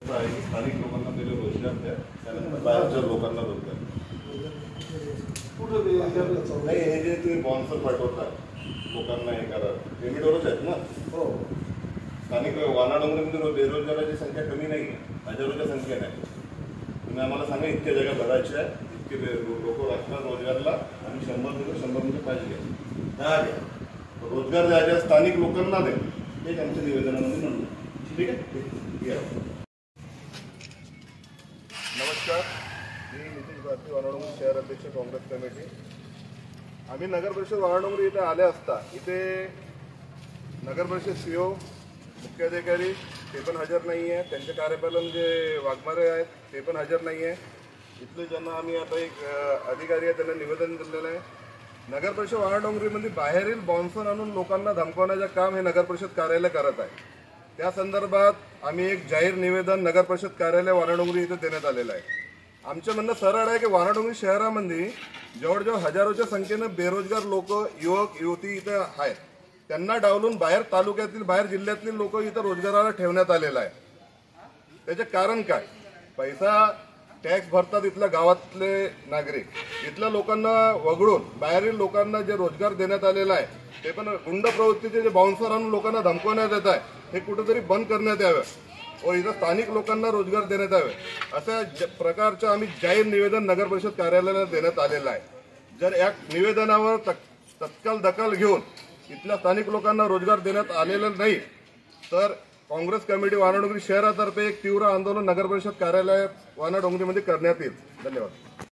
स्थानिक लोकांना पहिले रोजगार द्या, त्यानंतर बाहेरच्या लोकांना रोजगार नाही. हे जे तुम्ही बॉन्सर पाठवता लोकांना हे करा, पेमेंटवरच आहेत ना. हो, स्थानिक वानाडोंगरीमध्ये बेरोजगाराची संख्या कमी नाही आहे, हजारोच्या संख्या नाही. तुम्ही आम्हाला सांगा इतक्या जागा भरायच्या आहेत, इतके लोक लागतात रोजगारला आणि 100 पाहिजे. रोजगार द्यायच्या स्थानिक लोकांना द्या, हे आमच्या निवेदनामध्ये नोंदवलं. ठीक आहे. नमस्कार, मी नितीश भारती, वानाडोंगरी शहर अध्यक्ष काँग्रेस कमिटी. आम्ही नगर परिषद वानाडोंगरी इथे आले असता इथे नगर परिषद सीओ मुख्याधिकारी ते पण हजर नाही आहे, त्यांचे कार्यपालन जे वाघमारे आहेत ते पण हजर नाही आहे. इथले ज्यांना आम्ही आता एक अधिकारी आहे त्यांना निवेदन दिलेलं आहे. नगर परिषद वानाडोंगरीमध्ये बाहेरील बॉन्सर आणून लोकांना धमकवण्याचं काम हे नगर परिषद कार्यालय करत आहे. त्या संदर्भात आम्ही एक जाहीर निवेदन नगर परिषद कार्यालय वानाडोंगरी इथे देण्यात आलेलं आहे. आमचं म्हणणं सरळ आहे की वानाडोंगरी शहरामध्ये जवळजवळ हजारोच्या संख्येनं बेरोजगार लोक, युवक युवती इथं आहेत. त्यांना डावलून बाहेर तालुक्यातील, बाहेर जिल्ह्यातील लोक इथं रोजगाराला ठेवण्यात आलेलं आहे. त्याचे कारण काय? पैसा टॅक्स भरतात इथल्या गावातले नागरिक, इथल्या लोकांना वगळून बाहेरील लोकांना जे रोजगार देण्यात आलेला आहे ते पण गुंड प्रवृत्तीचे जे बाउन्सर आणून लोकांना धमकवण्यात येत आहे, हे कुठेतरी बंद करण्यात यावं व इथं स्थानिक लोकांना रोजगार देण्यात यावे, अशा प्रकारचं आम्ही जाहीर निवेदन नगर परिषद कार्यालयाला देण्यात आलेलं आहे. जर या निवेदनावर तत्काळ दखल घेऊन इथल्या स्थानिक लोकांना रोजगार देण्यात आलेला नाही तर काँग्रेस कमिटी वानाडोंगरी शहरातर्फे एक तीव्र आंदोलन नगर परिषद कार्यालय वानाडोंगरीमध्ये करण्यात येईल. धन्यवाद.